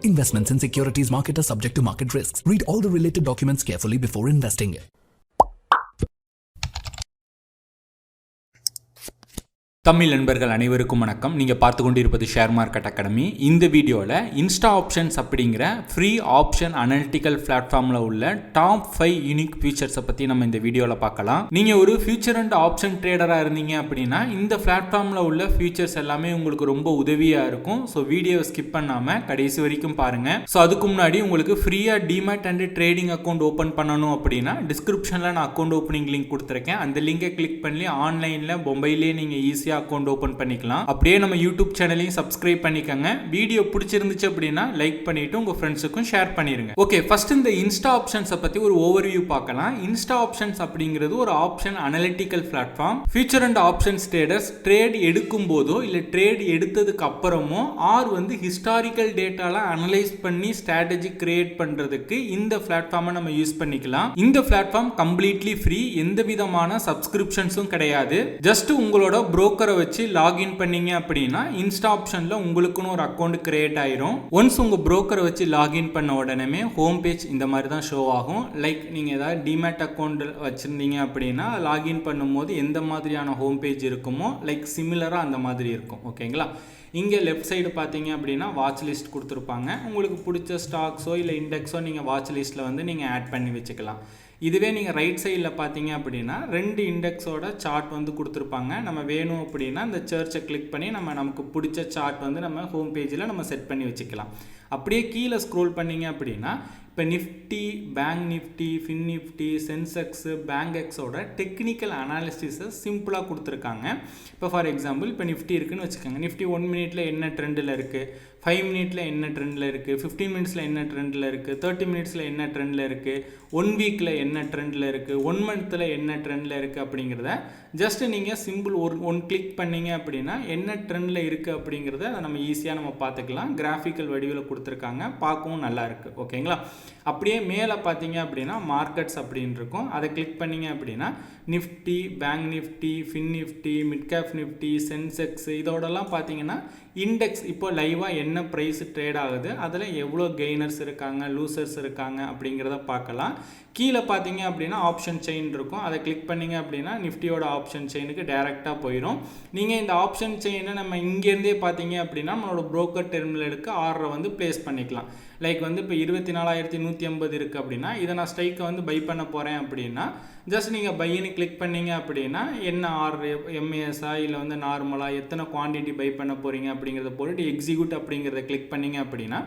Investments in securities market are subject to market risks. Read all the related documents carefully before investing. Tamil நண்பர்கள் அனைவருக்கும் வணக்கம். நீங்கள் பார்த்து கொண்டிருப்பது ஷேர் மார்க்கெட் அகாடமி. இந்த வீடியோவில் இன்ஸ்டா ஆப்ஷன்ஸ் அப்படிங்கிற ஃப்ரீ ஆப்ஷன் அனலிட்டிக்கல் பிளாட்ஃபார்மில் உள்ள டாப் 5 யூனிக் ஃபியூச்சர்ஸை பற்றி நம்ம இந்த வீடியோவில் பார்க்கலாம். நீங்கள் ஒரு ஃபியூச்சர் அண்ட் ஆப்ஷன் ட்ரேடராக இருந்தீங்க அப்படின்னா இந்த பிளாட்ஃபார்மில் உள்ள ஃபியூச்சர்ஸ் எல்லாமே உங்களுக்கு ரொம்ப உதவியாக இருக்கும். ஸோ வீடியோவை ஸ்கிப் பண்ணாமல் கடைசி வரைக்கும் பாருங்கள். ஸோ அதுக்கு முன்னாடி உங்களுக்கு ஃப்ரீயாக demat and trading account open பண்ணணும் அப்படின்னா டிஸ்கிரிப்ஷனில் நான் அக்கௌண்ட் ஓப்பனிங் லிங்க் கொடுத்துருக்கேன். அந்த லிங்கை கிளிக் பண்ணி ஆன்லைனில் மொபைலே நீங்கள் ஈஸியாக அக்கௌண்ட் ஓபன் பண்ணிக்கலாம். அப்படியே நம்ம யூடியூப் சேனலையும் சப்ஸ்கிரைப் பண்ணிக்கங்க. வீடியோ பிடிச்சிருந்துச்சு அப்படின்னா லைக் பண்ணிட்டு உங்க ஃப்ரெண்ட்ஸுக்கும் ஷேர் பண்ணிருங்க. ஓகே, ஃபர்ஸ்ட் இந்த இன்ஸ்டா ஆப்ஷன்ஸை பத்தி ஒரு ஓவர்வியூ பார்க்கலாம். இன்ஸ்டா ஆப்ஷன்ஸ் அப்படிங்கிறது ஒரு option analytical platform. Future and options traders trade எடுக்கும் போதோ இல்ல ட்ரேட் எடுத்ததுக்கு அப்புறமோ ஆர் ஹிஸ்டாரிக்கல் டேட்டால அனலைஸ் பண்ணி ஸ்ட்ராட்டஜி கிரியேட் பண்றதுக்கு இந்த பிளாட்ஃபார்மை நம்ம யூஸ் பண்ணிக்கலாம். இந்த பிளாட்ஃபார்ம் கம்ப்ளீட்லி ஃப்ரீ, எந்த விதமான சப்ஸ்கிரிப்ஷன்ஸும் கிடையாது. ஜஸ்ட் உங்களோட புரோக்கரை வச்சு லாகின் பண்ணீங்க அப்படின்னா இன்ஸ்டா ஆப்ஷன்ல உங்களுக்குன்னு ஒரு அக்கௌண்ட் கிரியேட் ஆயிரும். ஒன்ஸ் உங்க புரோக்கரை வச்சு லாகின் பண்ண உடனே ஹோம் பேஜ் இந்த மாதிரி தான் ஷோ ஆகும். லைக் நீங்க ஏதாவது டிமேட் அக்கௌண்ட் வச்சிருந்தீங்க அப்படின்னா லாகின் பண்ணும்போது எந்த மாதிரியான ஹோம் பேஜ் இருக்குமோ லைக் சிமிலரா அந்த மாதிரி இருக்கும். ஓகேங்களா? இங்கே லெஃப்ட் சைடு பார்த்தீங்க அப்படின்னா வாட்ச் லிஸ்ட் கொடுத்துருப்பாங்க. உங்களுக்கு பிடிச்ச ஸ்டாக்ஸோ இல்லை இண்டெக்ஸோ நீங்கள் வாட்ச் லிஸ்ட்டில் நீங்கள் ஆட் பண்ணி வச்சுக்கலாம். இதுவே நீங்கள் ரைட் சைடில் பார்த்தீங்க அப்படின்னா 2 இண்டெக்ஸோட சார்ட் கொடுத்துருப்பாங்க. நம்ம வேணும் அப்படின்னா இந்த சர்ச்சை கிளிக் பண்ணி நமக்கு பிடிச்ச சார்ட் நம்ம ஹோம் பேஜில் நம்ம செட் பண்ணி வச்சுக்கலாம். அப்படியே கீழே ஸ்க்ரோல் பண்ணீங்க அப்படின்னா இப்போ Nifty, bank Nifty, fin Nifty, Sensex, bank எக்ஸோட டெக்னிக்கல் அனாலிசிஸை சிம்பிளாக கொடுத்துருக்காங்க. இப்போ ஃபார் எக்ஸாம்பிள் இப்போ நிஃப்டி இருக்குன்னு வச்சுக்கோங்க. நிஃப்டி 1 மினிட்ல என்ன ட்ரெண்டில் இருக்குது, 5 மினிட்ல என்ன ட்ரெண்டில் இருக்குது, 15 மினிட்ஸில் என்ன ட்ரெண்டில் இருக்குது, 30 மினிட்ஸில் என்ன ட்ரெண்டில் இருக்குது, 1 வீக்கில் என்ன ட்ரெண்டில் இருக்குது, 1 மந்த்தில் என்ன ட்ரெண்டில் இருக்குது அப்படிங்கிறத ஜஸ்ட் நீங்கள் சிம்பிள் ஒன் கிளிக் பண்ணீங்க அப்படின்னா என்ன ட்ரெண்டில் இருக்குது அப்படிங்கிறத அதை நம்ம ஈஸியாக நம்ம பார்த்துக்கலாம். கிராஃபிக்கல் வடிவில் கொடுத்துருக்காங்க, பார்க்கவும் நல்லா இருக்குது. ஓகேங்களா? அப்படியே மேலே பார்த்தீங்க அப்படின்னா மார்க்கெட்ஸ் அப்படின்னு இருக்கும். அதை கிளிக் பண்ணீங்க அப்படின்னா Nifty, bank Nifty, fin Nifty, mid cap Nifty, Sensex இதோடலாம் பார்த்தீங்கன்னா இண்டெக்ஸ் இப்போ லைவாக என்ன ப்ரைஸ் ட்ரேட் ஆகுது, அதில் எவ்வளோ கெய்னர்ஸ் இருக்காங்க, லூசர்ஸ் இருக்காங்க அப்படிங்கிறத பார்க்கலாம். கீழே பார்த்தீங்க அப்படின்னா ஆப்ஷன் செயின் இருக்கும். அதை கிளிக் பண்ணிங்க அப்படின்னா நிஃப்டியோட ஆப்ஷன் செயினுக்கு டேரெக்டாக போயிடும். நீங்கள் இந்த ஆப்ஷன் செயினை நம்ம இங்கேருந்தே பார்த்தீங்க அப்படின்னா நம்மளோட புரோக்கர் டெர்மினலுக்கு ஆர்டரை பிளேஸ் பண்ணிக்கலாம். லைக் இப்போ 24,150 இருக்குது அப்படின்னா இதை நான் ஸ்ட்ரைக்கை பை பண்ண போகிறேன் அப்படின்னா ஜஸ்ட் நீங்கள் பையின்னு கிளிக் பண்ணீங்க அப்படின்னா என்ன ஆர்டர், எம்ஏஎஸ்ஸா இல்லை நார்மலாக எத்தனை குவான்டிட்டி பை பண்ண போகிறீங்க அப்படிங்கிறத போட்டு எக்ஸிக்யூட் அப்படிங்கிறத கிளிக் பண்ணீங்க அப்படின்னா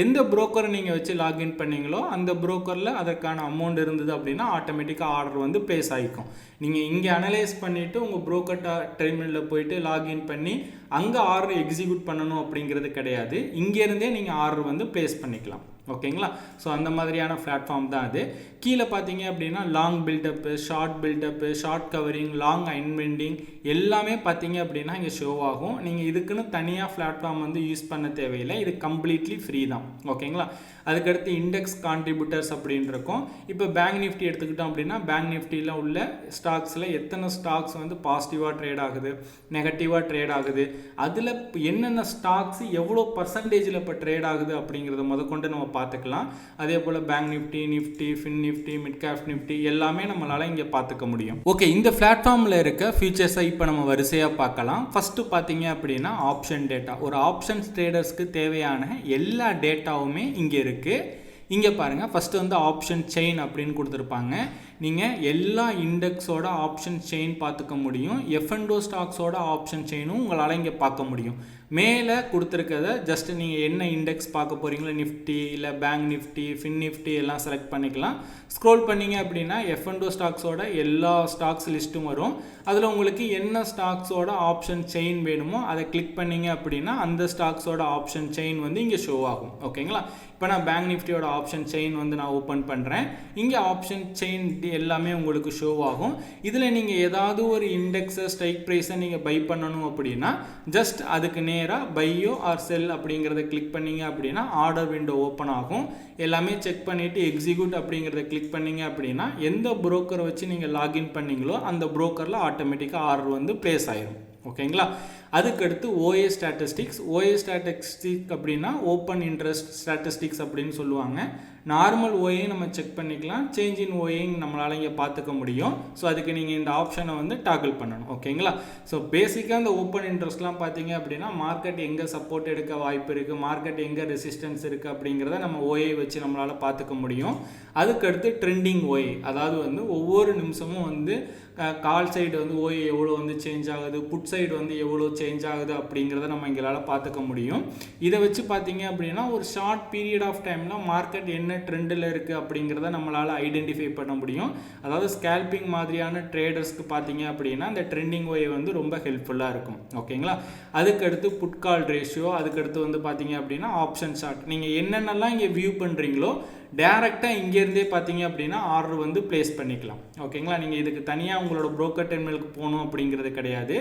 எந்த புரோக்கரை நீங்கள் வச்சு லாகின் பண்ணீங்களோ அந்த புரோக்கரில் அதற்கான அமௌண்ட் இருந்தது அப்படின்னா ஆட்டோமேட்டிக்காக ஆர்டர் பிளேஸ் ஆகிக்கும். நீங்கள் இங்கே அனலைஸ் பண்ணிவிட்டு உங்கள் புரோக்கர் டெர்மினலில் போயிட்டு லாகின் பண்ணி அங்கே ஆர்டர் எக்ஸிக்யூட் பண்ணணும் அப்படிங்கிறது கிடையாது. இங்கேருந்தே நீங்கள் ஆர்டர் பிளேஸ் பண்ணிக்கலாம். ஓகேங்களா? ஸோ அந்த மாதிரியான பிளாட்ஃபார்ம் தான் அது. கீழே பார்த்தீங்க அப்படின்னா long buildup, short buildup, short covering, long unwinding எல்லாமே பார்த்தீங்க அப்படின்னா இங்கே ஷோ ஆகும். நீங்கள் இதுக்குன்னு தனியாக பிளாட்ஃபார்ம் யூஸ் பண்ண தேவையில்லை. இது கம்ப்ளீட்லி ஃப்ரீ தான். ஓகேங்களா? அதுக்கடுத்து இண்டெக்ஸ் கான்ட்ரிபியூட்டர்ஸ் அப்படின்னு இருக்கும். இப்போ பேங்க் நிஃப்டி எடுத்துக்கிட்டோம் அப்படின்னா பேங்க் நிஃப்டியில் உள்ள ஸ்டாக்ஸில் எத்தனை ஸ்டாக்ஸ் பாசிட்டிவாக ட்ரேட் ஆகுது, நெகட்டிவாக ட்ரேட் ஆகுது, அதில் என்னென்ன ஸ்டாக்ஸ் எவ்வளோ பர்சன்டேஜில் இப்போ ட்ரேட் ஆகுது அப்படிங்கிறத முதற்கொண்டு நம்ம பார்த்துக்கலாம். அதே போல் bank Nifty, Nifty, fin Nifty, mid cap Nifty எல்லாமே நம்மளால் இங்கே பார்த்துக்க முடியும். ஓகே, இந்த பிளாட்ஃபார்மில் இருக்க ஃபீச்சர்ஸை இப்போ நம்ம வரிசையாக பார்க்கலாம். ஃபஸ்ட்டு பார்த்தீங்க அப்படின்னா ஆப்ஷன் டேட்டா. ஒரு ஆப்ஷன்ஸ் ட்ரேடர்ஸ்க்கு தேவையான எல்லா டேட்டாவுமே இங்கே இருக்குது. இங்கே பாருங்கள், ஃபஸ்ட்டு ஆப்ஷன் செயின் அப்படின்னு கொடுத்துருப்பாங்க. நீங்கள் எல்லா இண்டெக்ஸோட ஆப்ஷன் செயின் பார்த்துக்க முடியும். எஃப்என்டோ ஸ்டாக்ஸோட ஆப்ஷன் செயினும் உங்களால் இங்கே பார்க்க முடியும். மேலே கொடுத்துருக்கிறத ஜஸ்ட் நீங்கள் என்ன இண்டெக்ஸ் பார்க்க போகிறீங்களோ நிஃப்டி இல்லை பேங்க் நிஃப்டி, ஃபின் நிஃப்டி எல்லாம் செலக்ட் பண்ணிக்கலாம். ஸ்க்ரோல் பண்ணிங்க அப்படின்னா எஃப்என்டோ ஸ்டாக்ஸோட எல்லா ஸ்டாக்ஸ் லிஸ்ட்டும் வரும். அதில் உங்களுக்கு என்ன ஸ்டாக்ஸோட ஆப்ஷன் செயின் வேணுமோ அதை கிளிக் பண்ணிங்க அப்படின்னா அந்த ஸ்டாக்ஸோட ஆப்ஷன் செயின் இங்கே ஷோ ஆகும். ஓகேங்களா? இப்போ நான் பேங்க் நிஃப்டியோட ஆப்ஷன் செயின் நான் ஓப்பன் பண்ணுறேன். இங்கே ஆப்ஷன் செயின் எல்லாமே உங்களுக்கு ஷோ ஆகும். இதில் நீங்கள் ஏதாவது ஒரு இண்டெக்ஸை, ஸ்ட்ரைக் ப்ரைஸை நீங்கள் பை பண்ணணும் அப்படின்னா ஜஸ்ட் அதுக்கு நேராக பையோ ஆர் செல் அப்படிங்கிறத கிளிக் பண்ணீங்க அப்படின்னா ஆர்டர் விண்டோ ஓப்பன் ஆகும். எல்லாமே செக் பண்ணிவிட்டு எக்ஸிக்யூட் அப்படிங்கிறத கிளிக் பண்ணீங்க அப்படின்னா எந்த புரோக்கரை வச்சு நீங்கள் லாகின் பண்ணீங்களோ அந்த புரோக்கரில் ஆட்டோமேட்டிக்காக ஆர்டர் பிளேஸ் ஆயிரும். ஓகேங்களா? அதுக்கடுத்து ஓஏ ஸ்டாட்டிஸ்டிக்ஸ். ஓஏ ஸ்டாட்டிஸ்டிக் அப்படின்னா ஓப்பன் இன்ட்ரெஸ்ட் ஸ்டாட்டிஸ்டிக்ஸ் அப்படின்னு சொல்லுவாங்க. நார்மல் ஓஏ நம்ம செக் பண்ணிக்கலாம், சேஞ்ச் இன் ஓஏ நம்மளால் இங்கே பார்த்துக்க முடியும். ஸோ அதுக்கு நீங்கள் இந்த ஆப்ஷனை வந்து டாக்கிள் பண்ணணும். ஓகேங்களா? ஸோ பேசிக்காக இந்த ஓப்பன் இன்ட்ரெஸ்ட்லாம் பார்த்தீங்க அப்படின்னா மார்க்கெட் எங்கே சப்போர்ட் எடுக்க வாய்ப்பு இருக்குது, மார்க்கெட் எங்கே ரெசிஸ்டன்ஸ் இருக்குது அப்படிங்கிறத நம்ம ஓஏ வச்சு நம்மளால் பார்த்துக்க முடியும். அதுக்கடுத்து ட்ரெண்டிங் ஓஏ, அதாவது வந்து ஒவ்வொரு நிமிஷமும் வந்து கால் சைடு வந்து ஓஏ எவ்வளோ வந்து சேஞ்ச் ஆகுது, புட் சைடு வந்து எவ்வளோ சேஞ்ச் ஆகுது அப்படிங்கிறத நம்ம எங்களால் பார்த்துக்க முடியும். இதை வச்சு பார்த்தீங்க அப்படின்னா ஒரு ஷார்ட் பீரியட் ஆஃப் டைமில் மார்க்கெட் என்ன ட்ரெண்டில் இருக்குது அப்படிங்கிறத நம்மளால் ஐடென்டிஃபை பண்ண முடியும். அதாவது ஸ்கேல்பிங் மாதிரியான ட்ரேடர்ஸ்க்கு பார்த்தீங்க அப்படின்னா இந்த ட்ரெண்டிங் ஓஏ வந்து ரொம்ப ஹெல்ப்ஃபுல்லாக இருக்கும். ஓகேங்களா? அதுக்கடுத்து புட் கால் ரேஷியோ, அதுக்கடுத்து வந்து பார்த்தீங்க அப்படின்னா ஆப்ஷன் சார்ட். நீங்கள் என்னென்னலாம் இங்கே வியூ பண்ணுறீங்களோ டேரெக்டாக இங்கேருந்தே பார்த்தீங்க அப்படின்னா ஆர்டர் வந்து பிளேஸ் பண்ணிக்கலாம். ஓகேங்களா? நீங்கள் இதுக்கு தனியாக உங்களோட புரோக்கர் டெர்மினலுக்கு போகணும் அப்படிங்கிறது கிடையாது.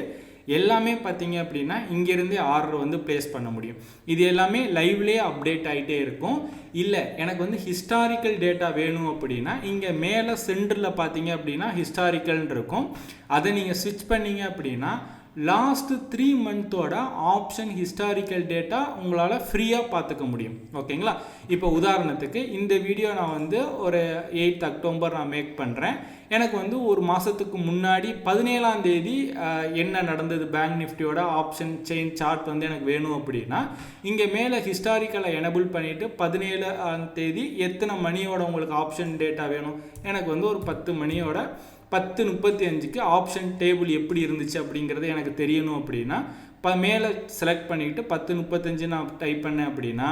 எல்லாமே பார்த்தீங்க அப்படின்னா இங்கேருந்தே ஆர்டர் வந்து பிளேஸ் பண்ண முடியும். இது எல்லாமே லைவ்லேயே அப்டேட் ஆகிட்டே இருக்கும். இல்லை எனக்கு வந்து ஹிஸ்டாரிக்கல் டேட்டா வேணும் அப்படின்னா இங்கே மேலே சென்டரில் பார்த்தீங்க அப்படின்னா ஹிஸ்டாரிக்கல்னு இருக்கும். அதை நீங்கள் ஸ்விட்ச் பண்ணீங்க அப்படின்னா லாஸ்ட் 3 மந்தோட ஆப்ஷன் ஹிஸ்டாரிக்கல் டேட்டா உங்களால் ஃப்ரீயாக பார்த்துக்க முடியும். ஓகேங்களா? இப்போ உதாரணத்துக்கு இந்த வீடியோ நான் வந்து ஒரு 8th அக்டோபர் நான் மேக் பண்ணுறேன். எனக்கு வந்து ஒரு மாதத்துக்கு முன்னாடி 17ஆம் தேதி என்ன நடந்தது பேங்க் நிஃப்டியோட ஆப்ஷன் செயின் சார்ட் வந்து எனக்கு வேணும் அப்படின்னா இங்கே மேலே ஹிஸ்டாரிக்கலை எனபிள் பண்ணிவிட்டு 17ஆம் தேதி எத்தனை மணியோட உங்களுக்கு ஆப்ஷன் டேட்டா வேணும், எனக்கு வந்து ஒரு 10 மணியோட 10:35க்கு ஆப்ஷன் டேபிள் எப்படி இருந்துச்சு அப்படிங்கிறது எனக்கு தெரியணும் அப்படின்னா மேலே செலக்ட் பண்ணிக்கிட்டு 10:35 நான் டைப் பண்ணேன் அப்படின்னா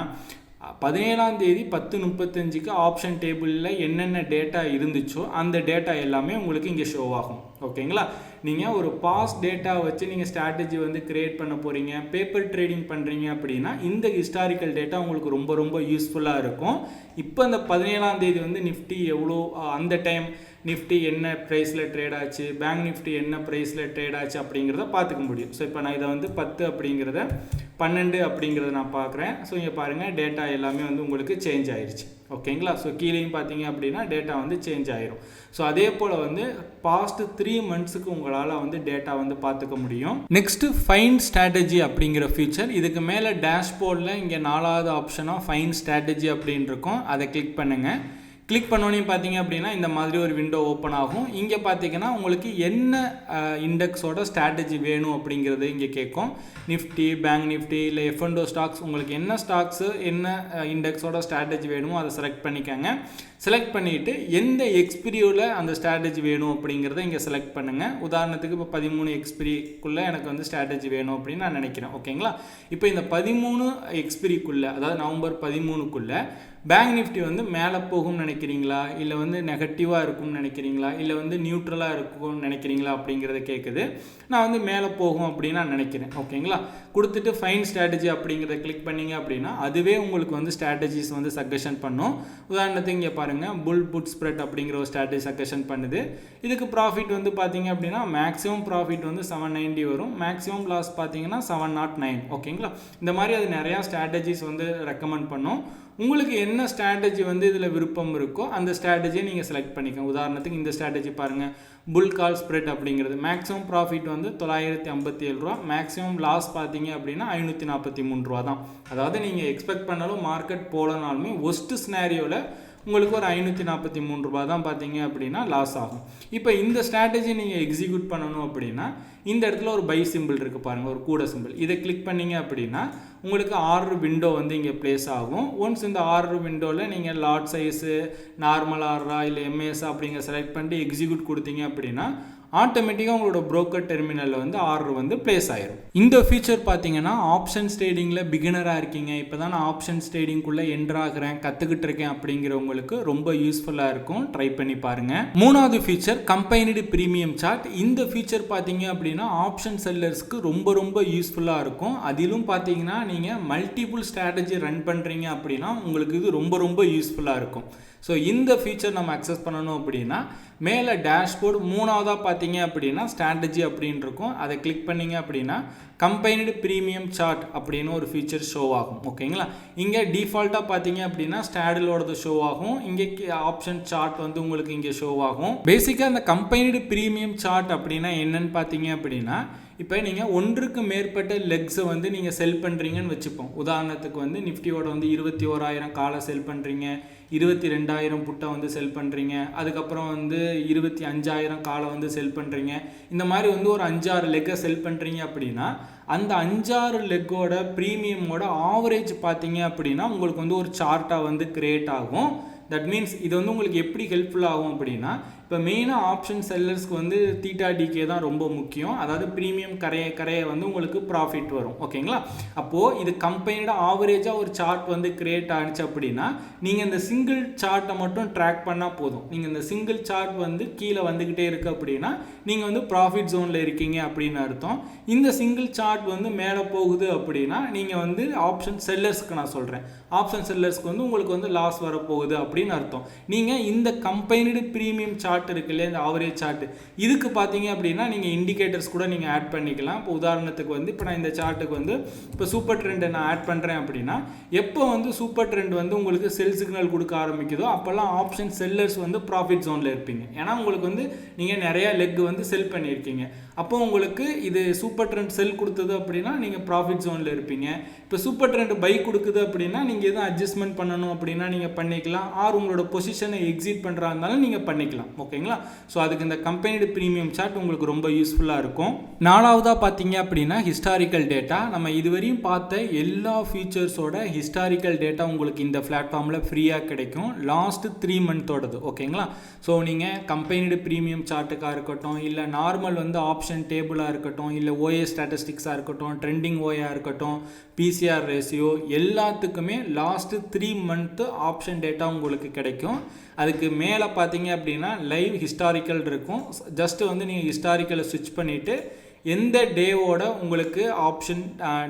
17ஆம் தேதி 10:35க்கு ஆப்ஷன் டேபிளில் என்னென்ன டேட்டா இருந்துச்சோ அந்த டேட்டா எல்லாமே உங்களுக்கு இங்கே ஷோ ஆகும். ஓகேங்களா? நீங்கள் ஒரு பாஸ்ட் டேட்டா வச்சு நீங்கள் ஸ்ட்ராட்டஜி வந்து கிரியேட் பண்ண போகிறீங்க, பேப்பர் ட்ரேடிங் பண்ணுறீங்க அப்படின்னா இந்த ஹிஸ்டாரிக்கல் டேட்டா உங்களுக்கு ரொம்ப ரொம்ப யூஸ்ஃபுல்லாக இருக்கும். இப்போ இந்த 17ஆம் தேதி வந்து நிஃப்டி எவ்வளோ, அந்த டைம் நிஃப்டி என்ன ப்ரைஸில் ட்ரேட் ஆச்சு, பேங்க் நிஃப்டி என்ன ப்ரைஸில் ட்ரேட் ஆச்சு அப்படிங்கிறத பார்த்துக்க முடியும். ஸோ இப்போ நான் இதை வந்து 10 அப்படிங்கிறத 12 அப்படிங்கிறத நான் பார்க்குறேன். ஸோ இங்கே பாருங்கள் டேட்டா எல்லாமே வந்து உங்களுக்கு சேஞ்ச் ஆயிடுச்சு. ஓகேங்களா? ஸோ கீழேயும் பார்த்தீங்க அப்படின்னா டேட்டா வந்து சேஞ்ச் ஆயிரும். ஸோ அதே போல் வந்து பாஸ்ட் 3 மந்த்ஸுக்கு உங்களால் வந்து டேட்டா வந்து பார்த்துக்க முடியும். நெக்ஸ்ட்டு ஃபைன் ஸ்ட்ராட்டஜி அப்படிங்கிற ஃபீச்சர். இதுக்கு மேலே டேஷ்போர்டில் இங்கே 4வது ஆப்ஷனாக ஃபைன் ஸ்ட்ராட்டஜி அப்படின்னு இருக்கும். அதை கிளிக் பண்ணுங்கள். கிளிக் பண்ணோன்னே பார்த்தீங்க அப்படின்னா இந்த மாதிரி ஒரு விண்டோ ஓப்பன் ஆகும். இங்கே பார்த்தீங்கன்னா உங்களுக்கு என்ன இண்டெக்ஸோட ஸ்ட்ராட்டஜி வேணும் அப்படிங்கிறது இங்கே கேட்கும். நிஃப்டி, பேங்க் நிஃப்டி இல்லை F&O ஸ்டாக்ஸ், உங்களுக்கு என்ன ஸ்டாக்ஸு என்ன இண்டெக்ஸோட ஸ்ட்ராட்டஜி வேணுமோ அதை செலக்ட் பண்ணிக்கோங்க. செலக்ட் பண்ணிவிட்டு எந்த எக்ஸ்பிரியோவில் அந்த ஸ்ட்ராட்டஜி வேணும் அப்படிங்கிறத இங்கே செலக்ட் பண்ணுங்கள். உதாரணத்துக்கு இப்போ 13 எக்ஸ்பிரிக்குள்ளே எனக்கு வந்து ஸ்ட்ராட்டஜி வேணும் அப்படின்னு நான் நினைக்கிறேன். ஓகேங்களா? இப்போ இந்த 13 எக்ஸ்பிரிக்குள்ளே, அதாவது நவம்பர் 13க்குள்ளே பேங்க் நிஃப்டி வந்து மேலே போகும்னு நினைக்கிறீங்களா, இல்லை வந்து நெகட்டிவாக இருக்கும்னு நினைக்கிறீங்களா, இல்லை வந்து நியூட்ரலாக இருக்கும்னு நினைக்கிறீங்களா அப்படிங்கிறத கேட்குது. நான் வந்து மேலே போகும் அப்படின்னு நான் நினைக்கிறேன். ஓகேங்களா? கொடுத்துட்டு ஃபைன் ஸ்ட்ராட்டஜி அப்படிங்கிறத கிளிக் பண்ணிங்க அப்படின்னா அதுவே உங்களுக்கு வந்து ஸ்ட்ராட்டஜிஸ் வந்து சஜஷன் பண்ணும். உதாரணத்துக்கு இங்கே பாருங்கள், புல் புட் ஸ்ப்ரெட் அப்படிங்கிற ஒரு ஸ்ட்ராட்டஜி சஜஷன் பண்ணுது. இதுக்கு ப்ராஃபிட் வந்து பார்த்தீங்க அப்படின்னா மேக்ஸிமம் ப்ராஃபிட் வந்து 790 வரும், மேக்ஸிமம் லாஸ் பார்த்தீங்கன்னா 709. ஓகேங்களா? இந்த மாதிரி அது நிறையா ஸ்ட்ராட்டஜிஸ் வந்து ரெக்கமெண்ட் பண்ணும். உங்களுக்கு என்ன ஸ்ட்ராட்டஜி வந்து இதில் விருப்பம் இருக்கோ அந்த ஸ்ட்ராட்டஜியை நீங்கள் செலக்ட் பண்ணிக்கோங்க. உதாரணத்துக்கு இந்த ஸ்ட்ராட்டஜி பாருங்கள், புல் கால் ஸ்ப்ரெட் அப்படிங்கிறது மேக்ஸிமம் ப்ராஃபிட் வந்து 957 ரூபா, மேக்ஸிமம் லாஸ் பார்த்தீங்க அப்படின்னா 543 ரூபா தான். அதாவது நீங்கள் எக்ஸ்பெக்ட் பண்ணாலும் மார்க்கெட் போலனாலுமே ஒஸ்ட் ஸ்னாரியோவில் உங்களுக்கு ஒரு 543 ரூபா தான் பார்த்தீங்க அப்படின்னா லாஸ் ஆகும். இப்போ இந்த ஸ்ட்ராட்டஜி நீங்கள் எக்ஸிக்யூட் பண்ணணும் அப்படின்னா இந்த இடத்துல ஒரு பை சிம்பிள் இருக்குது பாருங்கள், ஒரு கூட சிம்பிள். இதை கிளிக் பண்ணிங்க அப்படின்னா உங்களுக்கு ஆர்டர் விண்டோ வந்து இங்கே ப்ளேஸ் ஆகும். ஒன்ஸ் இந்த ஆர்டர் விண்டோவில் நீங்கள் லாட் சைஸு, நார்மல் ஆர்டரா இல்லை எம்ஏஎஸ்ஸா அப்படிங்கிற செலக்ட் பண்ணிட்டு எக்ஸிக்யூட் கொடுத்தீங்க அப்படின்னா ஆட்டோமேட்டிக்காக உங்களோட புரோக்கர் டெர்மினலில் வந்து ஆர்டர் வந்து பிளேஸ் ஆயிரும். இந்த ஃபீச்சர் பார்த்தீங்கன்னா ஆப்ஷன்ஸ் ட்ரேடிங்கில் பிகினராக இருக்கீங்க, இப்போ தான் நான் ஆப்ஷன்ஸ் ட்ரேடிங்குள்ளே என்டர் ஆகிறேன், கற்றுக்கிட்டு இருக்கேன் அப்படிங்கிறவங்களுக்கு ரொம்ப யூஸ்ஃபுல்லாக இருக்கும். ட்ரை பண்ணி பாருங்கள். 3வது ஃபீச்சர் கம்பைன்டு ப்ரீமியம் சார்ட். இந்த ஃபீச்சர் பார்த்தீங்க அப்படின்னா ஆப்ஷன் செல்லர்ஸ்க்கு ரொம்ப ரொம்ப யூஸ்ஃபுல்லாக இருக்கும். அதிலும் பார்த்தீங்கன்னா நீங்கள் மல்டிபிள் ஸ்ட்ராட்டஜி ரன் பண்ணுறீங்க அப்படின்னா உங்களுக்கு இது ரொம்ப ரொம்ப யூஸ்ஃபுல்லாக இருக்கும். ஸோ இந்த ஃபீச்சர் நம்ம அக்சஸ் பண்ணணும் அப்படின்னா மேலே டேஷ்போர்டு 3வதாக பார்த்தீங்க அப்படின்னா ஸ்ட்ராட்டஜி அப்படின்னு இருக்கும். அதை கிளிக் பண்ணிங்க அப்படின்னா கம்பைன்டு ப்ரீமியம் சார்ட் அப்படின்னு ஒரு ஃபீச்சர் ஷோ ஆகும். ஓகேங்களா? இங்கே டிஃபால்ட்டாக பார்த்தீங்க அப்படின்னா ஸ்டாடிலோடது ஷோ ஆகும். இங்கே ஆப்ஷன் சார்ட் வந்து உங்களுக்கு இங்கே ஷோ ஆகும். பேசிக்காக அந்த கம்பைன்டு ப்ரீமியம் சார்ட் அப்படின்னா என்னன்னு பார்த்தீங்க அப்படின்னா இப்போ நீங்கள் ஒன்றுக்கு மேற்பட்ட லெக்ஸை வந்து நீங்கள் செல் பண்ணுறீங்கன்னு வச்சுப்போம். உதாரணத்துக்கு வந்து நிஃப்டியோட வந்து 21,000 காலை செல் பண்ணுறீங்க, 22,000 புட்டை வந்து செல் பண்ணுறீங்க, அதுக்கப்புறம் வந்து 25,000 காலை வந்து செல் பண்ணுறீங்க. இந்த மாதிரி வந்து ஒரு 5-6 லெக்கை செல் பண்ணுறீங்க அப்படின்னா அந்த 5-6 லெக்கோட ப்ரீமியமோட ஆவரேஜ் பார்த்தீங்க அப்படின்னா உங்களுக்கு வந்து ஒரு சார்ட்டாக வந்து கிரியேட் ஆகும். தட் மீன்ஸ் இது வந்து உங்களுக்கு எப்படி ஹெல்ப்ஃபுல் ஆகும் அப்படின்னா, இப்போ மெயினாக ஆப்ஷன் செல்லர்ஸ்க்கு வந்து 𝐷 தான் ரொம்ப முக்கியம். அதாவது ப்ரீமியம் கரைய வந்து உங்களுக்கு ப்ராஃபிட் வரும். ஓகேங்களா? அப்போது இது கம்பெனியோட ஆவரேஜாக ஒரு சார்ட் வந்து கிரியேட் ஆனிச்சு அப்படின்னா நீங்கள் இந்த சிங்கிள் சார்ட்டை மட்டும் ட்ராக் பண்ணால் போதும். நீங்கள் இந்த சிங்கிள் சார்ட் வந்து கீழே வந்துக்கிட்டே இருக்குது அப்படின்னா நீங்கள் வந்து ப்ராஃபிட் ஜோனில் இருக்கீங்க அப்படின்னு அர்த்தம். இந்த சிங்கிள் சார்ட் வந்து மேலே போகுது அப்படின்னா நீங்கள் வந்து ஆப்ஷன் செல்லர்ஸ்க்கு நான் சொல்கிறேன், ஆப்ஷன் செல்லர்ஸ்க்கு வந்து உங்களுக்கு வந்து லாஸ் வரப்போகுது அப்படின்னு அர்த்தம். நீங்கள் இந்த கம்பெனிடு ப்ரீமியம் சார்ட் இருக்கு இல்லையா, இந்த ஆவரேஜ் சார்ட், இதுக்கு பார்த்தீங்க அப்படின்னா நீங்கள் இண்டிகேட்டர்ஸ் கூட நீங்கள் ஆட் பண்ணிக்கலாம். இப்போ உதாரணத்துக்கு வந்து இப்போ நான் இந்த சார்ட்டுக்கு வந்து இப்போ சூப்பர் ட்ரெண்டை நான் ஆட் பண்ணுறேன் அப்படின்னா எப்போ வந்து சூப்பர் ட்ரெண்ட் வந்து உங்களுக்கு செல் சிக்னல் கொடுக்க ஆரம்பிக்குதோ அப்போல்லாம் ஆப்ஷன் செல்லர்ஸ் வந்து ப்ராஃபிட் ஜோனில் இருப்பீங்க. ஏன்னா உங்களுக்கு வந்து நீங்கள் நிறையா லெக் வந்து செல் பண்ணியிருக்கீங்க. அப்போ உங்களுக்கு இது சூப்பர் ட்ரெண்ட் செல் கொடுத்தது அப்படின்னா நீங்கள் ப்ராஃபிட் ஜோனில் இருப்பீங்க. இப்போ சூப்பர் ட்ரெண்ட் பை கொடுக்குது அப்படின்னா நீங்கள் எதுவும் அட்ஜஸ்ட்மெண்ட் பண்ணணும் அப்படின்னா நீங்கள் பண்ணிக்கலாம். ஆர் உங்களோட பொசிஷனை எக்ஸிட் பண்ணுறா இருந்தாலும் நீங்கள் பண்ணிக்கலாம். ஓகேங்களா? ஸோ அதுக்கு இந்த கம்பெனிடு ப்ரீமியம் சார்ட் உங்களுக்கு ரொம்ப யூஸ்ஃபுல்லாக இருக்கும். நாலாவதாக பார்த்தீங்க அப்படின்னா ஹிஸ்டாரிக்கல் டேட்டா. நம்ம இதுவரையும் பார்த்த எல்லா ஃபீச்சர்ஸோட ஹிஸ்டாரிக்கல் டேட்டா உங்களுக்கு இந்த பிளாட்ஃபார்மில் ஃப்ரீயாக கிடைக்கும். லாஸ்ட் 3 மந்த்தோடது. ஓகேங்களா? ஸோ நீங்கள் கம்பெனிடு ப்ரீமியம் சார்ட்டுக்காக இருக்கட்டும், இல்லை நார்மல் வந்து ஆப்ஷன் டேபிளாக இருக்கட்டும், இல்லை ஓஏ ஸ்டாட்டிஸ்டிக்ஸாக இருக்கட்டும், ட்ரெண்டிங் ஓஏயாக இருக்கட்டும், பிசிஆர் ரேஷியோ, எல்லாத்துக்குமே லாஸ்ட்டு 3 மந்த்து ஆப்ஷன் டேட்டா உங்களுக்கு கிடைக்கும். அதுக்கு மேலே பார்த்தீங்க அப்படின்னா லைவ் ஹிஸ்டாரிக்கல் இருக்கும். ஜஸ்ட்டு வந்து நீங்கள் ஹிஸ்டாரிக்கலை ஸ்விட்ச் பண்ணிவிட்டு எந்த டேவோட உங்களுக்கு ஆப்ஷன்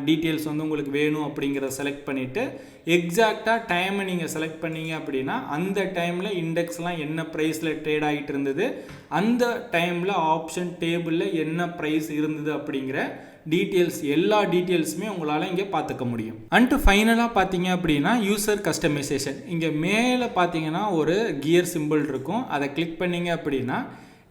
டீட்டெயில்ஸ் வந்து உங்களுக்கு வேணும் அப்படிங்கிறத செலக்ட் பண்ணிவிட்டு எக்ஸாக்டாக டைமை நீங்கள் செலக்ட் பண்ணீங்க அப்படின்னா அந்த டைமில் இண்டெக்ஸ்லாம் என்ன ப்ரைஸில் ட்ரேட் ஆகிட்டு இருந்தது, அந்த டைமில் ஆப்ஷன் டேபிளில் என்ன ப்ரைஸ் இருந்தது அப்படிங்கிற டீட்டெயில்ஸ், எல்லா டீட்டெயில்ஸுமே உங்களால் இங்கே பார்த்துக்க முடியும். அண்ட் ஃபைனலாக பார்த்தீங்க அப்படின்னா யூசர் கஸ்டமைசேஷன். இங்கே மேலே பார்த்தீங்கன்னா ஒரு கியர் சிம்பிள் இருக்கும். அதை கிளிக் பண்ணிங்க அப்படின்னா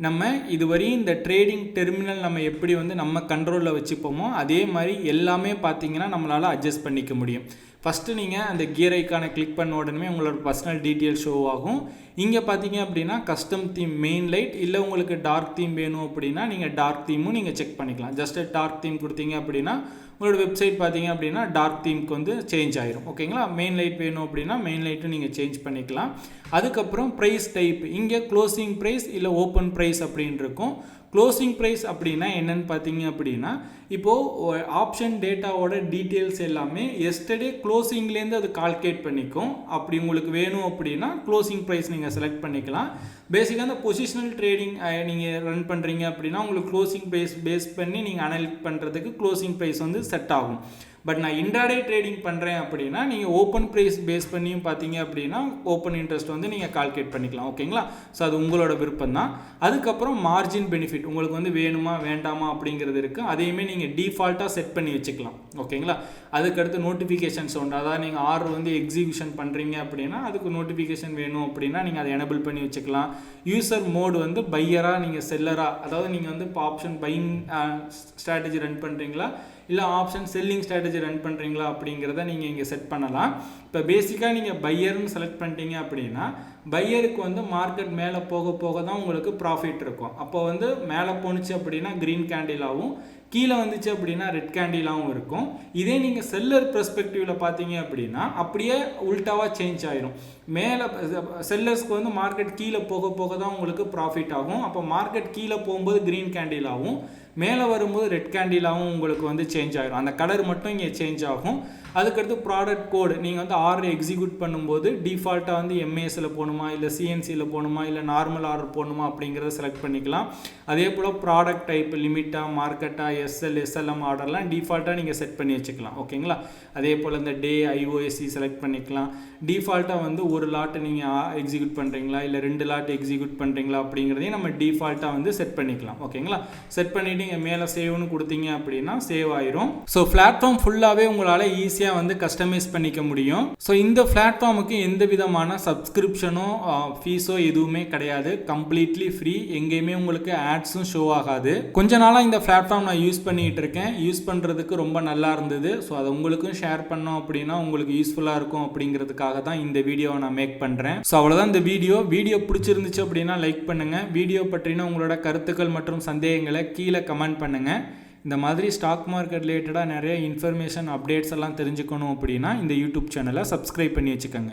நம்ம இதுவரையும் இந்த ட்ரேடிங் டெர்மினல் நம்ம எப்படி வந்து நம்ம கண்ட்ரோலில் வச்சுப்போமோ அதே மாதிரி எல்லாமே பார்த்தீங்கன்னா நம்மளால் அட்ஜஸ்ட் பண்ணிக்க முடியும். ஃபஸ்ட்டு நீங்கள் அந்த கியர் ஐக்கானை கிளிக் பண்ண உடனே உங்களோட பர்சனல் டீட்டெயில் ஷோ ஆகும். இங்கே பார்த்தீங்க அப்படின்னா கஸ்டம் தீம் மெயின் லைட், இல்லை உங்களுக்கு டார்க் தீம் வேணும் அப்படின்னா நீங்கள் டார்க் தீமும் நீங்கள் செக் பண்ணிக்கலாம். ஜஸ்ட்டு டார்க் தீம் கொடுத்தீங்க அப்படின்னா உங்களோட வெப்சைட் பார்த்தீங்க அப்படின்னா டார்க் தீமுக்கு வந்து சேஞ்ச் ஆயிரும். ஓகேங்களா? மெயின் லைட் வேணும் அப்படின்னா மெயின் லைட்டும் நீங்கள் சேஞ்ச் பண்ணிக்கலாம். அதுக்கப்புறம் ப்ரைஸ் டைப், இங்கே க்ளோசிங் ப்ரைஸ் இல்லை ஓப்பன் ப்ரைஸ் அப்படின்னு இருக்கும். க்ளோசிங் ப்ரைஸ் அப்படின்னா என்னென்னு பார்த்தீங்க அப்படின்னா இப்போது ஆப்ஷன் டேட்டாவோட டீட்டெயில்ஸ் எல்லாமே எஸ்டர்டே க்ளோசிங்லேருந்து அது கால்குலேட் பண்ணிக்கும். அப்படி உங்களுக்கு வேணும் அப்படின்னா க்ளோசிங் ப்ரைஸ் நீங்கள் செலக்ட் பண்ணிக்கலாம். பேசிக்காக அந்த பொசிஷனல் ட்ரேடிங் நீங்கள் ரன் பண்ணுறீங்க அப்படின்னா உங்களுக்கு க்ளோசிங் ப்ரைஸ் பேஸ் பண்ணி நீங்கள் அனலைஸ் பண்ணுறதுக்கு க்ளோசிங் ப்ரைஸ் வந்து செட் ஆகும். பட் நான் இன்ட்ராடே ட்ரேடிங் பண்ணுறேன் அப்படின்னா நீங்கள் ஓப்பன் ப்ரைஸ் பேஸ் பண்ணியும் பார்த்தீங்க அப்படின்னா ஓப்பன் இன்ட்ரெஸ்ட் வந்து நீங்கள் கால்குலேட் பண்ணிக்கலாம். ஓகேங்களா? ஸோ அது உங்களோட விருப்பம் தான். அதுக்கப்புறம் மார்ஜின் பெனிஃபிட் உங்களுக்கு வந்து வேணுமா வேண்டாமா அப்படிங்கிறது இருக்குது. அதையுமே நீங்கள் டிஃபால்ட்டாக செட் பண்ணி வச்சுக்கலாம். ஓகேங்களா? அதுக்கடுத்து நோட்டிஃபிகேஷன்ஸ் உண்டு. அதாவது நீங்கள் ஆர்டர் வந்து எக்ஸிக்யூஷன் பண்ணுறீங்க அப்படின்னா அதுக்கு நோட்டிஃபிகேஷன் வேணும் அப்படின்னா நீங்கள் அதை எனபிள் பண்ணி வச்சுக்கலாம். யூசர் மோடு வந்து பையராக நீங்கள் செல்லராக, அதாவது நீங்கள் வந்து இப்போ ஆப்ஷன் பையிங் ஸ்ட்ராட்டஜி ரன் பண்ணுறீங்களா இல்லை ஆப்ஷன் செல்லிங் ஸ்ட்ராட்டஜி ரன் பண்ணுறீங்களா அப்படிங்கிறத நீங்கள் இங்கே செட் பண்ணலாம். இப்போ பேசிக்காக நீங்கள் பையர்னு செலக்ட் பண்ணிட்டீங்க அப்படின்னா பையருக்கு வந்து மார்க்கெட் மேலே போக போக தான் உங்களுக்கு ப்ராஃபிட் இருக்கும். அப்போ வந்து மேலே போணுச்சு அப்படின்னா க்ரீன் கேண்டிலாகவும் கீழே வந்துச்சு அப்படின்னா ரெட் கேண்டிலாகவும் இருக்கும். இதே நீங்கள் செல்லர் பெர்ஸ்பெக்டிவில் பார்த்தீங்க அப்படின்னா அப்படியே உல்டாவாக சேஞ்ச் ஆயிரும். மேலே செல்லர்ஸ்க்கு வந்து மார்க்கெட் கீழே போக போக தான் உங்களுக்கு ப்ராஃபிட் ஆகும். அப்போ மார்க்கெட் கீழே போகும்போது க்ரீன் கேண்டிலாகவும் மேலே வரும்போது ரெட் கேண்டிலாகவும் உங்களுக்கு வந்து சேஞ்ச் ஆகிடும். அந்த கலர் மட்டும் இங்கே சேஞ்ச் ஆகும். அதுக்கடுத்து ப்ராடக்ட் கோடு நீங்கள் வந்து ஆர்டர் எக்ஸிக்யூட் பண்ணும்போது டிஃபால்ட்டாக வந்து எம்ஏஎஸில் போகணுமா இல்லை சிஎன்சியில் போகணுமா இல்லை நார்மல் ஆர்டர் போகணுமா அப்படிங்கிறத செலக்ட் பண்ணிக்கலாம். அதே போல் ப்ராடக்ட் டைப் லிமிட்டாக மார்க்கெட்டாக எஸ்எல் எஸ்எல்எம் ஆர்டர்லாம் டிஃபால்ட்டாக நீங்கள் செட் பண்ணி வச்சுக்கலாம். ஓகேங்களா? அதே போல் இந்த டே ஐஓஎஸ்சி செலக்ட் பண்ணிக்கலாம். டிஃபால்ட்டாக வந்து ஒரு லாட்டை நீங்கள் எக்ஸிக்யூட் பண்ணுறீங்களா இல்லை 2 லாட் எக்ஸிக்யூட் பண்ணுறீங்களா அப்படிங்கிறதையும் நம்ம டிஃபால்ட்டாக வந்து செட் பண்ணிக்கலாம். ஓகேங்களா? செட் பண்ணிவிட்டு நீங்கள் மேலே சேவ்னு கொடுத்தீங்க அப்படின்னா சேவ் ஆயிரும். ஸோ பிளாட்ஃபார்ம் ஃபுல்லாகவே உங்களால் ஈஸியாக வந்து கஸ்டமைஸ் பண்ணிக்க முடியும். ஸோ இந்த பிளாட்ஃபார்முக்கு எந்த விதமான சப்ஸ்கிரிப்ஷனோ ஃபீஸோ எதுவுமே கிடையாது. Completely free. எங்கேயுமே உங்களுக்கு ஆட்ஸும் ஷோ ஆகாது. கொஞ்ச நாளாக இந்த பிளாட்ஃபார்ம் நான் யூஸ் பண்ணிட்டு இருக்கேன். யூஸ் பண்ணுறதுக்கு ரொம்ப நல்லா இருந்தது. ஸோ அதை உங்களுக்கும் ஷேர் பண்ணோம் அப்படின்னா உங்களுக்கு யூஸ்ஃபுல்லாக இருக்கும் அப்படிங்கிறதுக்காக தான் இந்த வீடியோவை நான் மேக் பண்ணுறேன். ஸோ அவ்வளோதான் இந்த வீடியோ பிடிச்சிருந்துச்சு அப்படின்னா லைக் பண்ணுங்கள். வீடியோ பற்றின உங்களோட கருத்துக்கள் மற்றும் சந்தேகங்களை கீழே கமெண்ட் பண்ணுங்கள். இந்த மாதிரி ஸ்டாக் மார்க்கெட் ரிலேட்டடாக நிறைய இன்ஃபர்மேஷன் அப்டேட்ஸ் எல்லாம் தெரிஞ்சுக்கணும் அப்படின்னா இந்த யூடியூப் சேனலை சப்ஸ்கிரைப் பண்ணி வச்சுக்கோங்க.